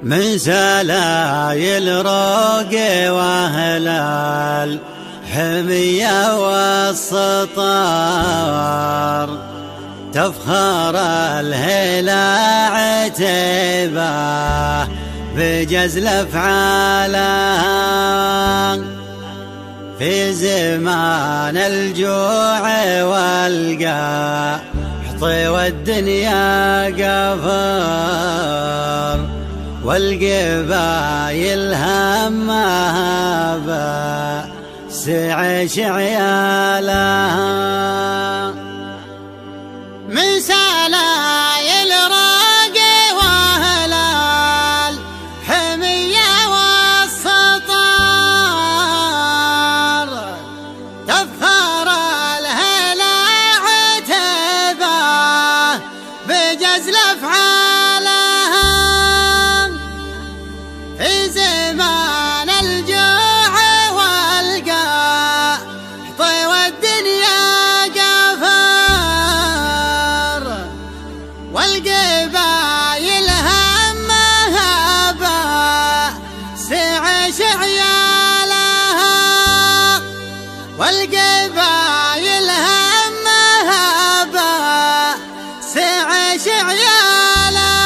من سلايل روقي واهل الحمية والسطار تفخر الهلا عتيبه بجزل افعالها في زمان الجوع والقحط والدنيا قفر والقبايل همها بس عيش عيالها من سلايل راقي واهل الحمية والسطار تفخر الهلا عتيبه بجزل افعالها في زمان الجوع والقحط والدنيا قفر والقبايل همها بس عيش عيالها والقبايل همها بس عيش عيالها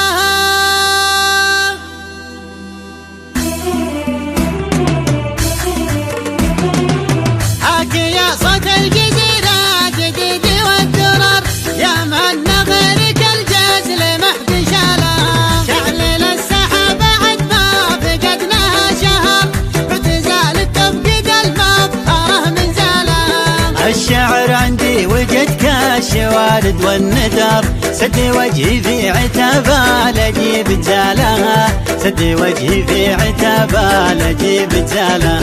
حكي يا صوت الجزيرة جديدي والدرر يا من غيرك الجزل محد شالها شعل السحاب بعد ما فقدناها شهر بتزال التفقد المبهره من زالها الشعر عندي وجدك الشوارد والندر سدي وجهي في عتبه لجيب تالها سدي وجهي في عتبه لجيب تالها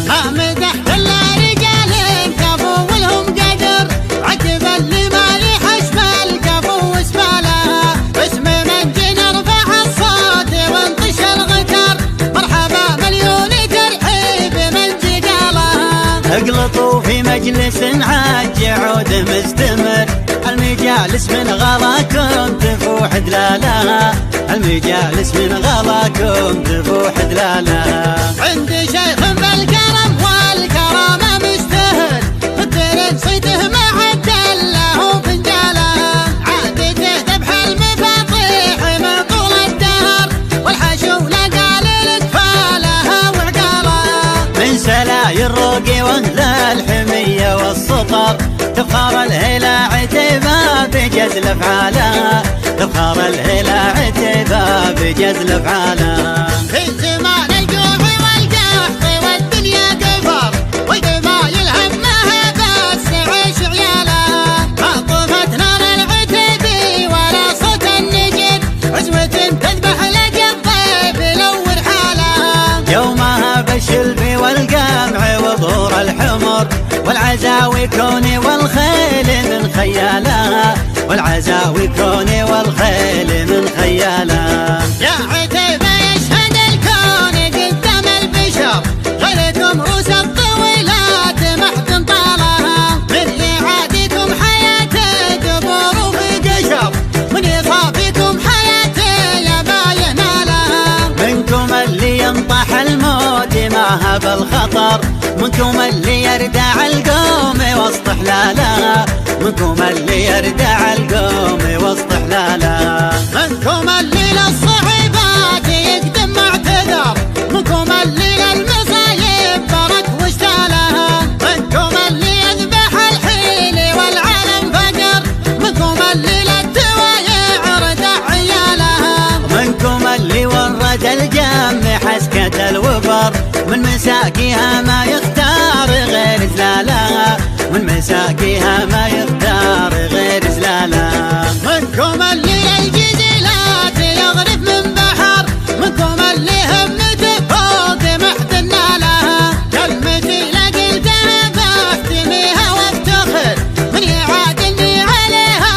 ما مدحت الا رجال كفو ولهم قدر عتب اللي ما يحشم الكفو وسبالها باسم من جينا رفع الصوت وانتشر غتر مرحبا مليون ترحيب من جقالها اقلطوا في مجلس عاج عود مستمر المجالس من غلاكم تفوح دلالها المجالس من غلاكم تفوح دلالها عندي شيخ بالكرم والكرامة مستهل مثل صيته ما عد له فنجالها عادته ذبح المفاطيح من طول الدهر والحشو لقى للكفالها وعقالها من سلايل الروقي واهل الحمية والسطر تفخر الهلا عتيبه بجزل افعالها تفخر الهلا عتيبه بجزل افعالها في زمان الجوع والقحط والدنيا قفر والقبايل همها بس عيش عيالها ما طفت نار العتيبي ولا صوت النجد عزوة تذبح لك الضيف يلور حالها يومها بالشلب والقمع وظهور الحمر والعزاوي كوني والخيل من خيالها والعزاوي كوني والخيل من خيالها يا عتيبة يشهد الكون قدام البشر غيركم روس الطويلات محد طالها من يعاديكم حياته دبور وفي قشر من يصافيكم حياته يبا ينالها منكم اللي ينطح الموت ما هب الخطر منكم اللي يردع القوم وسط حلالها منكم اللي يردع القوم وسط حلالها منكم اللي للصعيبات يقدم معتذر منكم اللي للمصايب برك واشتالها منكم اللي يذبح الحيل والعالم فقر منكم اللي للدوايع ردع عيالها منكم اللي ورد الجم حسكة الوبر من مساقيها ما يختار غير زلالها من مساقيها ما يختار غير زلالها منكم اللي الجزيلات يغرف من بحر منكم اللي همته فوق محد نالها كلمتي لقلتها بختميها وافتخر من يعادلني عليها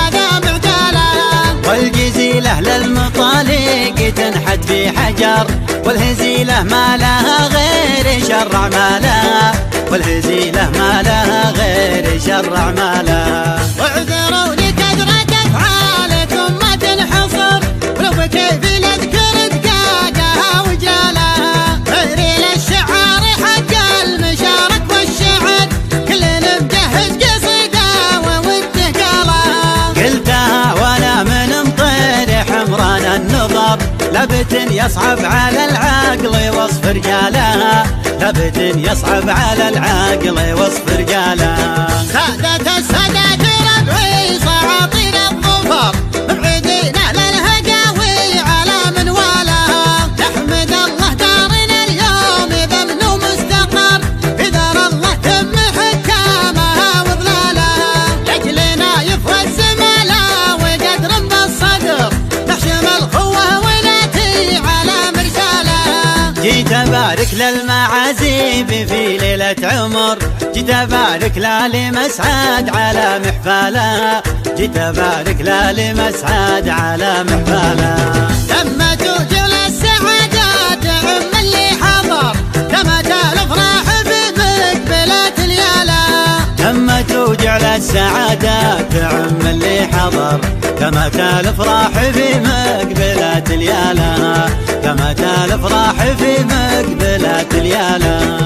هذا معدالها والجزيلة للمطالق تنحت في حجر والهزيلة ما لها غير شر اعمالها والهزيلة ما لها غير شر اعمالها واعذروا لكثرة افعالكم ما تنحصر ولو بكيفي نذكر النظر، لابد يصعب على العقل وصف رجالها، لابد يصعب على العقل وصف رجالها. سادة السادات ربعي سلاطين الظفر، مبعدين اهل الهقاوي على منوالها، نحمد الله دارنا اليوم بامن ومستقر، بذر الله تم حكامها وظلالها، لاجلنا يفوى الزملاء وقدر بالصدر، نحشم الخوه وناتي على مرسالها. جيت ابارك للمعازيب في ليله عمر، جيت ابارك لآل مسعد على محفالها، جيت ابارك لآل مسعد على محفالها. تمت وجل السعادات عم اللي حضر، تمت الافراح بمقبلات ليالها، تمت وجل السعادات عم اللي حضر، تمت الافراح في مقبلات ليالها، تمت الافراح في مقبلات ليالها.